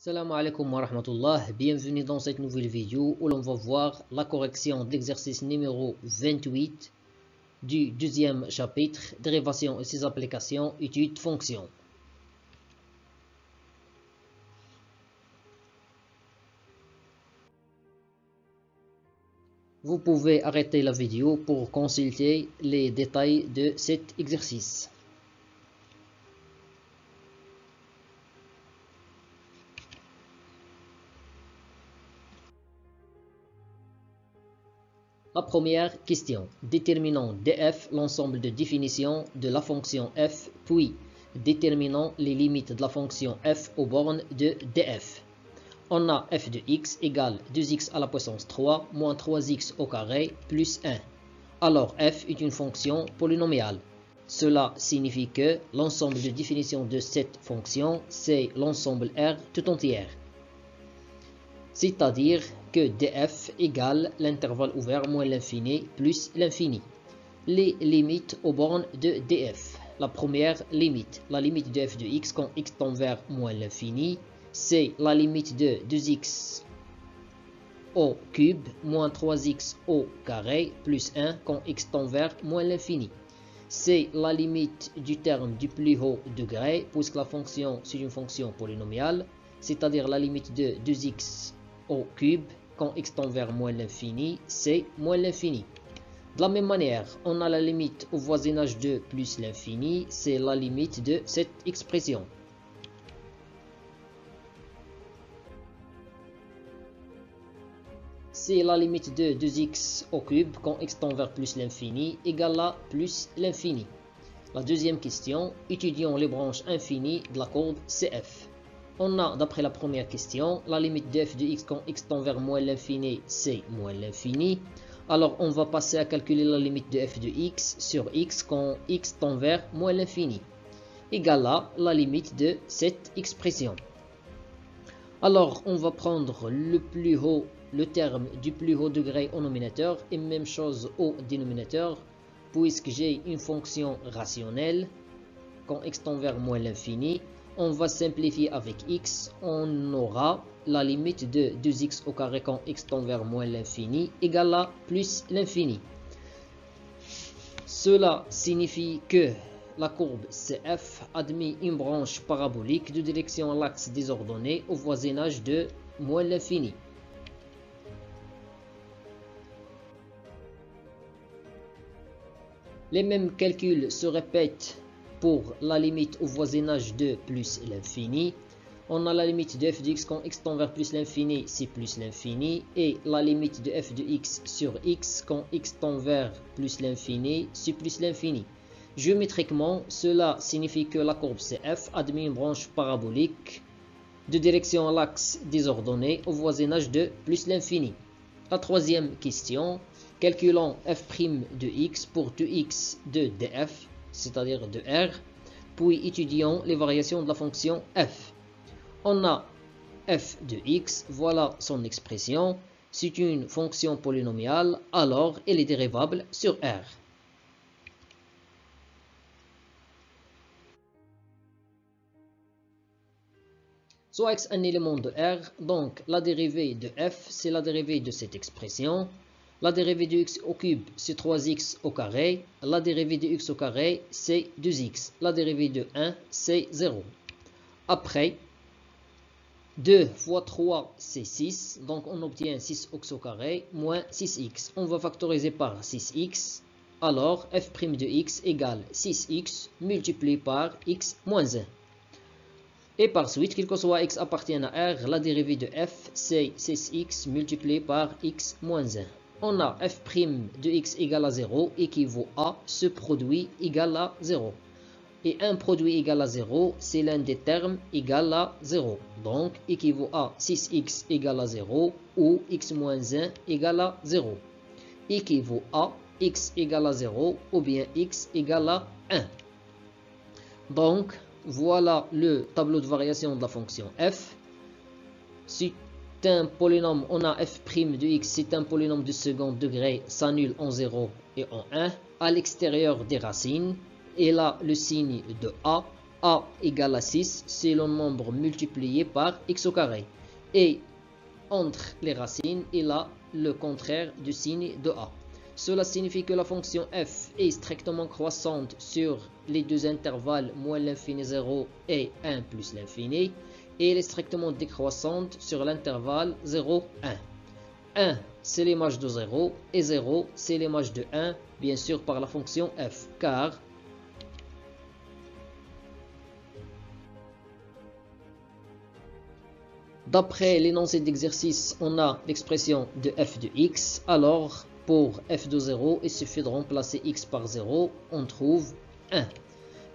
Salam alaikum wa rahmatullah, bienvenue dans cette nouvelle vidéo où l'on va voir la correction d'exercice numéro 28 du deuxième chapitre, dérivation et ses applications, études, fonctions. Vous pouvez arrêter la vidéo pour consulter les détails de cet exercice. La première question. Déterminons df l'ensemble de définitions de la fonction f, puis déterminons les limites de la fonction f aux bornes de df. On a f de x égale 2x à la puissance 3 moins 3x au carré plus 1. Alors f est une fonction polynomiale. Cela signifie que l'ensemble de définitions de cette fonction, c'est l'ensemble R tout entier. C'est-à-dire que df égale l'intervalle ouvert moins l'infini plus l'infini. Les limites aux bornes de df. La première limite, la limite de f de x quand x tend vers moins l'infini, c'est la limite de 2x au cube moins 3x au carré plus 1 quand x tend vers moins l'infini. C'est la limite du terme du plus haut degré, puisque la fonction c'est une fonction polynomiale, c'est-à-dire la limite de 2x au cube quand x tend vers moins l'infini, c'est moins l'infini. De la même manière, on a la limite au voisinage de plus l'infini, c'est la limite de cette expression. C'est la limite de 2x au cube quand x tend vers plus l'infini égale à plus l'infini. La deuxième question, étudions les branches infinies de la courbe CF. On a, d'après la première question, la limite de f de x quand x tend vers moins l'infini, c'est moins l'infini. Alors, on va passer à calculer la limite de f de x sur x quand x tend vers moins l'infini, égale à la limite de cette expression. Alors, on va prendre le terme du plus haut degré au nominateur et même chose au dénominateur, puisque j'ai une fonction rationnelle quand x tend vers moins l'infini. On va simplifier avec x, on aura la limite de 2x au carré quand x tend vers moins l'infini égale à plus l'infini. Cela signifie que la courbe CF admet une branche parabolique de direction à l'axe désordonné au voisinage de moins l'infini. Les mêmes calculs se répètent pour la limite au voisinage de plus l'infini. On a la limite de f de x quand x tend vers plus l'infini, c'est plus l'infini. Et la limite de f de x sur x quand x tend vers plus l'infini, c'est plus l'infini. Géométriquement, cela signifie que la courbe CF admet une branche parabolique de direction à l'axe désordonné au voisinage de plus l'infini. La troisième question, calculons f' de x pour 2x de df, c'est-à-dire de R, puis étudions les variations de la fonction f. On a f de x, voilà son expression, c'est une fonction polynomiale, alors elle est dérivable sur R. Soit x un élément de R, donc la dérivée de f, c'est la dérivée de cette expression. La dérivée de x au cube, c'est 3x au carré. La dérivée de x au carré, c'est 2x. La dérivée de 1, c'est 0. Après, 2 fois 3, c'est 6. Donc, on obtient 6x au carré moins 6x. On va factoriser par 6x. Alors, f' de x égale 6x multiplié par x moins 1. Et par suite, quel que soit x appartienne à R, la dérivée de f, c'est 6x multiplié par x moins 1. On a f' de x égale à 0 équivaut à ce produit égal à 0. Et un produit égal à 0, c'est l'un des termes égal à 0. Donc, équivaut à 6x égale à 0 ou x moins 1 égale à 0. Équivaut à x égale à 0 ou bien x égale à 1. Donc, voilà le tableau de variation de la fonction f. C'est un polynôme, on a f' de x, c'est un polynôme de second degré, s'annule en 0 et en 1, à l'extérieur des racines, et là le signe de a, a égale à 6, c'est le nombre multiplié par x au carré. Et entre les racines, il a le contraire du signe de a. Cela signifie que la fonction f est strictement croissante sur les deux intervalles moins l'infini 0 et 1 plus l'infini, et elle est strictement décroissante sur l'intervalle 0, 1. 1, c'est l'image de 0, et 0, c'est l'image de 1, bien sûr par la fonction f, car d'après l'énoncé d'exercice, on a l'expression de f de x, alors pour f de 0, il suffit de remplacer x par 0, on trouve 1.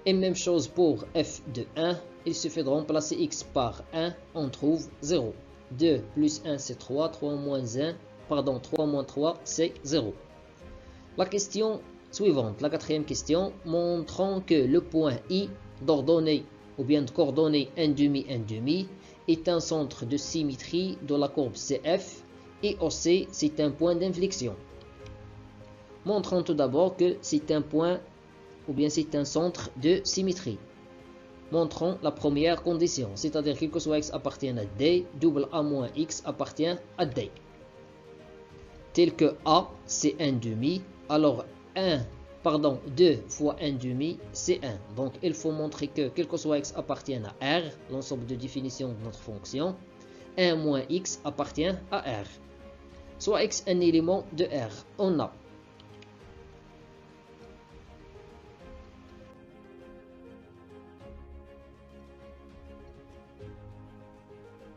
Et même chose pour f de 1, il suffit de remplacer x par 1, on trouve 0. 2 plus 1 c'est 3, 3 moins 1, pardon, 3 moins 3 c'est 0. La question suivante, la quatrième question, montrant que le point I d'ordonnée ou bien de coordonnées 1,5 est un centre de symétrie de la courbe CF et OC c'est un point d'inflexion. Montrons tout d'abord que c'est un point ou bien c'est un centre de symétrie. Montrons la première condition, c'est-à-dire quel que soit x appartient à D, double A moins x appartient à D. Tel que A c'est 1,5, alors 2 fois 1,5 c'est 1. Donc il faut montrer que quel que soit x appartient à R, l'ensemble de définition de notre fonction, 1 moins x appartient à R. Soit x un élément de R, on a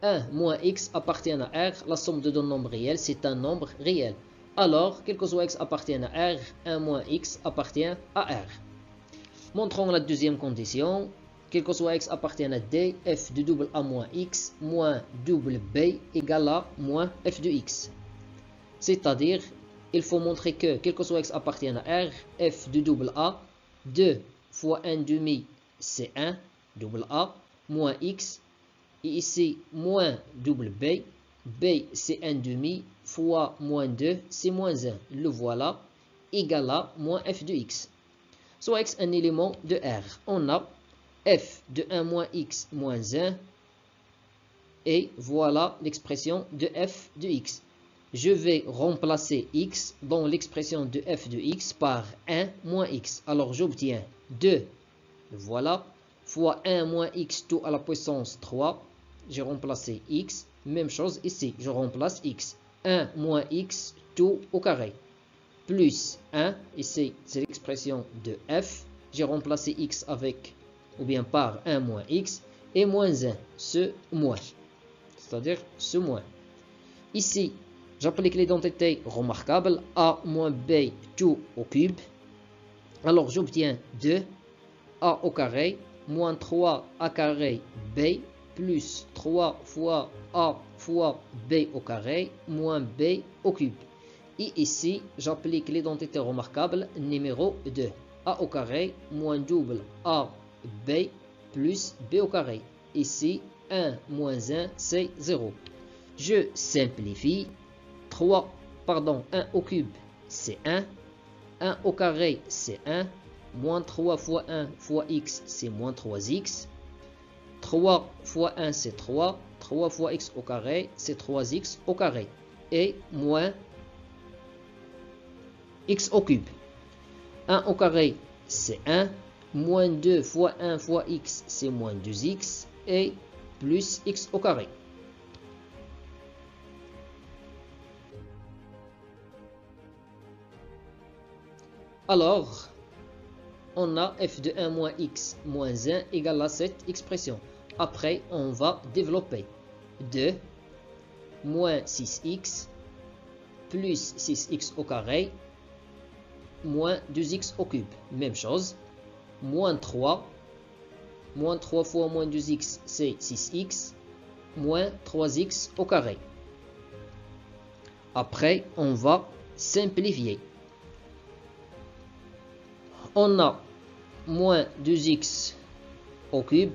1 moins x appartient à R, la somme de deux nombres réels, c'est un nombre réel. Alors, quel que soit x appartient à R, 1 moins x appartient à R. Montrons la deuxième condition. Quel que soit x appartient à D, f de double A moins x moins double B égale à moins f de x. C'est-à-dire, il faut montrer que quel que soit x appartient à R, f de double A, 2 fois 1,5 c'est 1, double A, moins x, et ici, moins double B. B, c'est 1,5 fois moins 2, c'est moins 1. Le voilà, égal à moins f de x. Soit x un élément de R. On a f de 1 moins x moins 1. Et voilà l'expression de f de x. Je vais remplacer x dans l'expression de f de x par 1 moins x. Alors j'obtiens 2, voilà, fois 1 moins x tout à la puissance 3. J'ai remplacé x. Même chose ici, je remplace x. 1 moins x tout au carré. Plus 1, ici c'est l'expression de f. J'ai remplacé x avec, ou bien par 1 moins x. Et moins 1, ce moins. C'est-à-dire ce moins. Ici, j'applique l'identité remarquable. A moins b tout au cube. Alors j'obtiens 2. A au carré. Moins 3 a carré b. Plus 3 fois A fois B au carré, moins B au cube. Et ici, j'applique l'identité remarquable numéro 2. A au carré, moins double A, B, plus B au carré. Ici, 1 moins 1, c'est 0. Je simplifie. 1 au cube, c'est 1. 1 au carré, c'est 1. Moins 3 fois 1 fois x, c'est moins 3x. 3 fois 1 c'est 3, 3 fois x au carré c'est 3x au carré, et moins x au cube. 1 au carré c'est 1, moins 2 fois 1 fois x c'est moins 2x, et plus x au carré. Alors, on a f de 1 moins x moins 1 égale à cette expression. Après, on va développer 2 moins 6x plus 6x au carré moins 2x au cube. Même chose. Moins 3. Moins 3 fois moins 2x, c'est 6x. Moins 3x au carré. Après, on va simplifier. On a moins 2x au cube,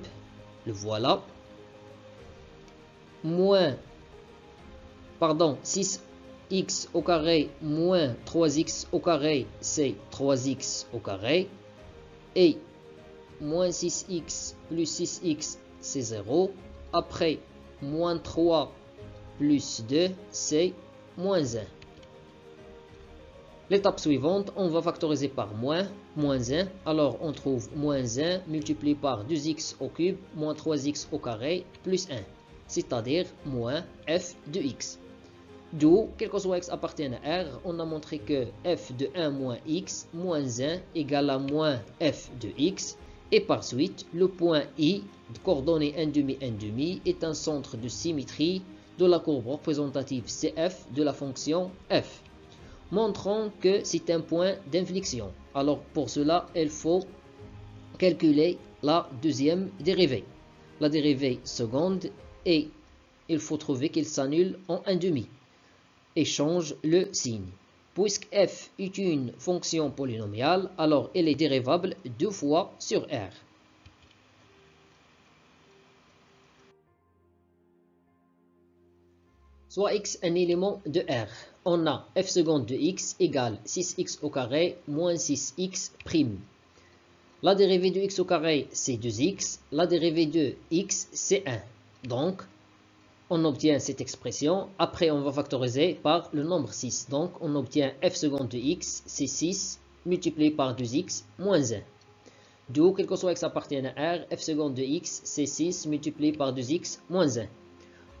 le voilà, moins, 6x au carré moins 3x au carré, c'est 3x au carré, et moins 6x plus 6x, c'est 0. Après, moins 3 plus 2, c'est moins 1. L'étape suivante, on va factoriser par moins 1. Alors, on trouve moins 1 multiplié par 2x au cube, moins 3x au carré, plus 1. C'est-à-dire moins f de x. D'où, quel que soit x appartienne à R, on a montré que f de 1 moins x moins 1 égale à moins f de x. Et par suite, le point I, de coordonnées 1,5 est un centre de symétrie de la courbe représentative CF de la fonction f. Montrons que c'est un point d'inflexion. Alors pour cela, il faut calculer la deuxième dérivée. La dérivée seconde, et il faut trouver qu'il s'annule en 1,5 et change le signe. Puisque f est une fonction polynomiale, alors elle est dérivable 2 fois sur R. Soit x un élément de R. On a f seconde de x égale 6x au carré moins 6x prime. La dérivée de x au carré, c'est 2x. La dérivée de x, c'est 1. Donc, on obtient cette expression. Après, on va factoriser par le nombre 6. Donc, on obtient f seconde de x, c'est 6, multiplié par 2x, moins 1. D'où, quel que soit x appartienne à R, f seconde de x, c'est 6, multiplié par 2x, moins 1.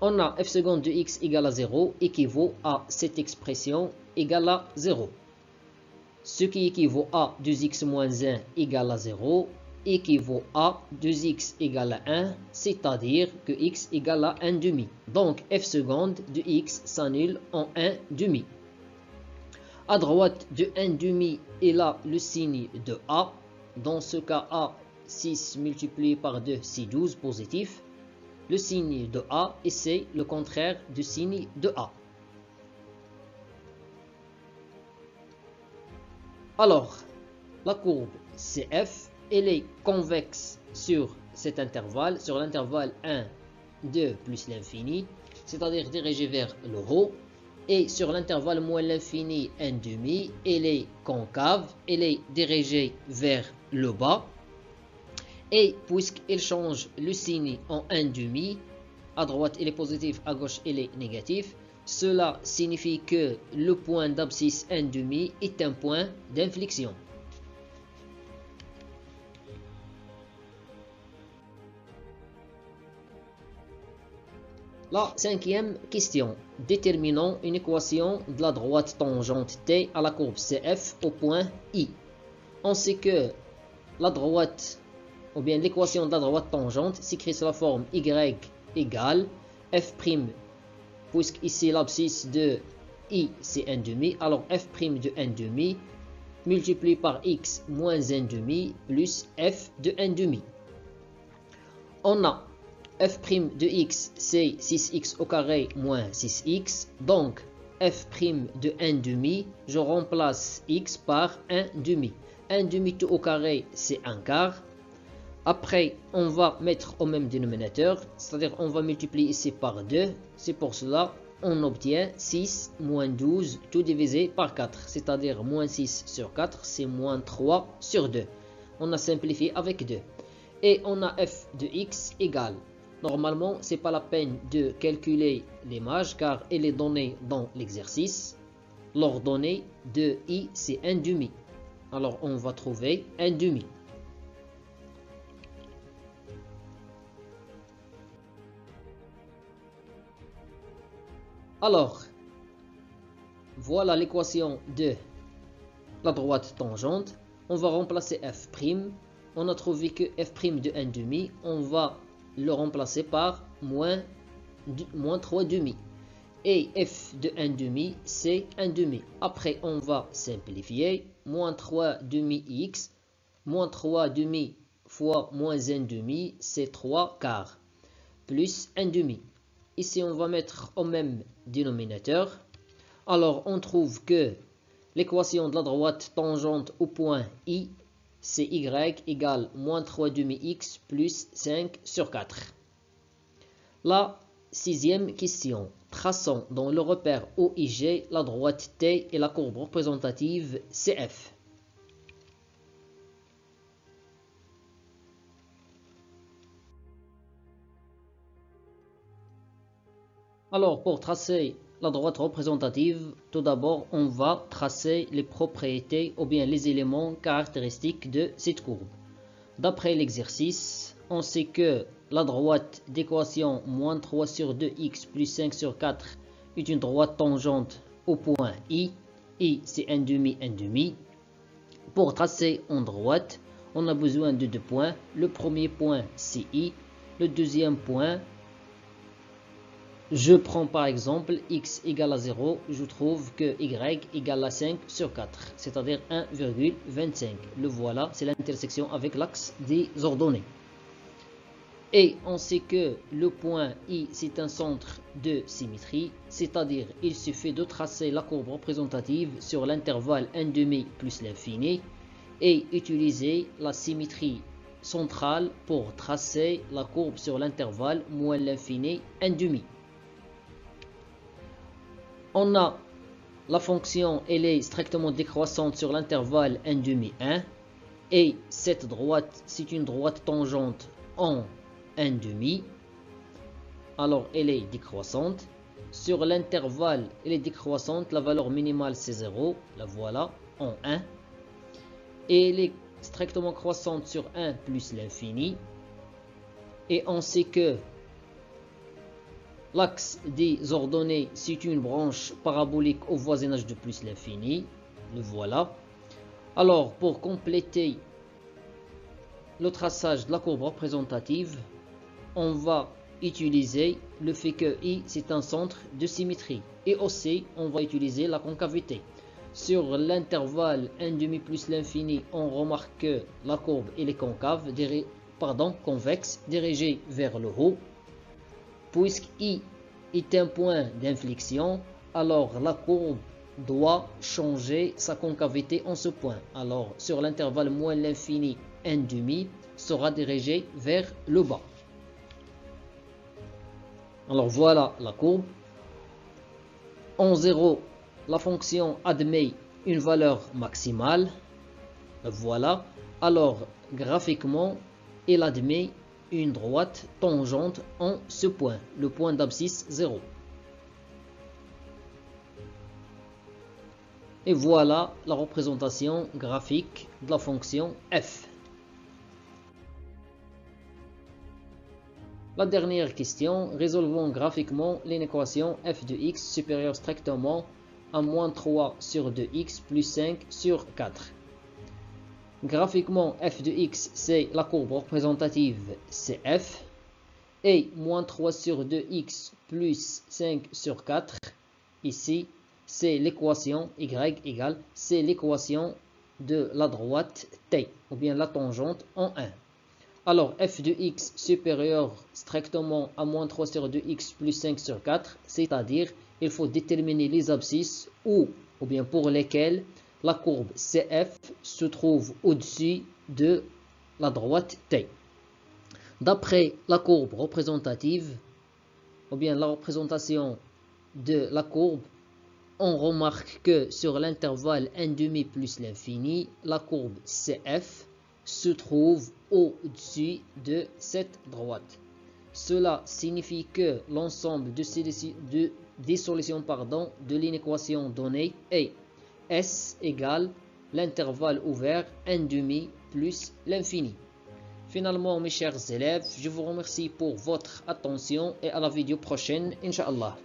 On a f seconde de x égale à 0, équivaut à cette expression égale à 0. Ce qui équivaut à 2x moins 1 égale à 0, équivaut à 2x égale à 1, c'est-à-dire que x égale à 1,5. Donc f seconde de x s'annule en 1,5. À droite de 1,5 est là le signe de a. Dans ce cas, a, 6 multiplié par 2, c'est 12 positif. Le signe de a et c'est le contraire du signe de a. Alors, la courbe CF, elle est convexe sur cet intervalle, sur l'intervalle 1, 2 plus l'infini, c'est-à-dire dirigée vers le haut. Et sur l'intervalle moins l'infini, 1,5, elle est concave, elle est dirigée vers le bas. Et puisqu'elle change le signe en 1,5, à droite il est positif, à gauche il est négatif, cela signifie que le point d'abscisse 1,5 est un point d'inflexion. La cinquième question. Déterminons une équation de la droite tangente T à la courbe CF au point I. On sait que la droite, ou bien l'équation de la droite tangente s'écrit sous la forme y égale f', puisque ici l'abscisse de I c'est 1,5, alors f' de 1,5 multiplié par x moins 1,5 plus f de 1,5. On a f' de x, c'est 6x au carré moins 6x. Donc, f' de 1,5, je remplace x par 1,5. 1,5 tout au carré, c'est 1 quart. Après, on va mettre au même dénominateur, c'est-à-dire on va multiplier ici par 2. C'est pour cela on obtient 6 moins 12 tout divisé par 4. C'est-à-dire moins 6 sur 4, c'est moins 3 sur 2. On a simplifié avec 2. Et on a f de x égale. Normalement, ce n'est pas la peine de calculer l'image car elle est donnée dans l'exercice. L'ordonnée de I, c'est 1,5. Alors, on va trouver 1,5. Alors, voilà l'équation de la droite tangente. On va remplacer f'. On a trouvé que f' de 1,5, on va le remplacer par moins 3,5. Et f de 1,5, c'est 1,5. Après, on va simplifier. Moins 3,5x, moins 3,5 fois moins 1,5, c'est 3 quarts. Plus 1,5. Ici, on va mettre au même dénominateur. Alors, on trouve que l'équation de la droite tangente au point I, c'est y égale moins 3,5x plus 5 sur 4. La sixième question. Traçons dans le repère OIG la droite T et la courbe représentative CF. Alors, pour tracer la droite représentative, tout d'abord, on va tracer les propriétés ou bien les éléments caractéristiques de cette courbe. D'après l'exercice, on sait que la droite d'équation moins 3 sur 2x plus 5 sur 4 est une droite tangente au point I. I, c'est 1,5. Pour tracer en droite, on a besoin de deux points. Le premier point, c'est I. Le deuxième point, je prends par exemple x égale à 0, je trouve que y égale à 5 sur 4, c'est-à-dire 1,25. Le voilà, c'est l'intersection avec l'axe des ordonnées. Et on sait que le point I, c'est un centre de symétrie, c'est-à-dire il suffit de tracer la courbe représentative sur l'intervalle 1,5 plus l'infini et utiliser la symétrie centrale pour tracer la courbe sur l'intervalle moins l'infini 1,5. On a la fonction, elle est strictement décroissante sur l'intervalle 1,5, 1. Et cette droite, c'est une droite tangente en 1,5. Alors, elle est décroissante. Sur l'intervalle, elle est décroissante. La valeur minimale, c'est 0. La voilà, en 1. Et elle est strictement croissante sur 1 plus l'infini. Et on sait que l'axe des ordonnées, c'est une branche parabolique au voisinage de plus l'infini. Le voilà. Alors, pour compléter le traçage de la courbe représentative, on va utiliser le fait que I, c'est un centre de symétrie. Et aussi, on va utiliser la concavité. Sur l'intervalle 1,5 plus l'infini, on remarque que la courbe elle est concave, convexe, dirigée vers le haut. Puisque I est un point d'inflexion, alors la courbe doit changer sa concavité en ce point. Alors, sur l'intervalle moins l'infini, 1,5 sera dirigé vers le bas. Alors, voilà la courbe. En 0, la fonction admet une valeur maximale. Voilà. Alors, graphiquement, elle admet une droite tangente en ce point, le point d'abscisse 0. Et voilà la représentation graphique de la fonction f. La dernière question, résolvons graphiquement l'équation f de x supérieure strictement à moins 3 sur 2x plus 5 sur 4. Graphiquement, f de x, c'est la courbe représentative CF. Et moins 3 sur 2x plus 5 sur 4, ici, c'est l'équation y égale, c'est l'équation de la droite T, ou bien la tangente en 1. Alors, f de x supérieur strictement à moins 3 sur 2x plus 5 sur 4, c'est-à-dire, il faut déterminer les abscisses ou bien pour lesquelles la courbe CF se trouve au-dessus de la droite T. D'après la courbe représentative, ou bien la représentation de la courbe, on remarque que sur l'intervalle 1,5 plus l'infini, la courbe CF se trouve au-dessus de cette droite. Cela signifie que l'ensemble des solutions de l'inéquation donnée est S égale l'intervalle ouvert 1,5 plus l'infini. Finalement, mes chers élèves, je vous remercie pour votre attention et à la vidéo prochaine, Inch'Allah.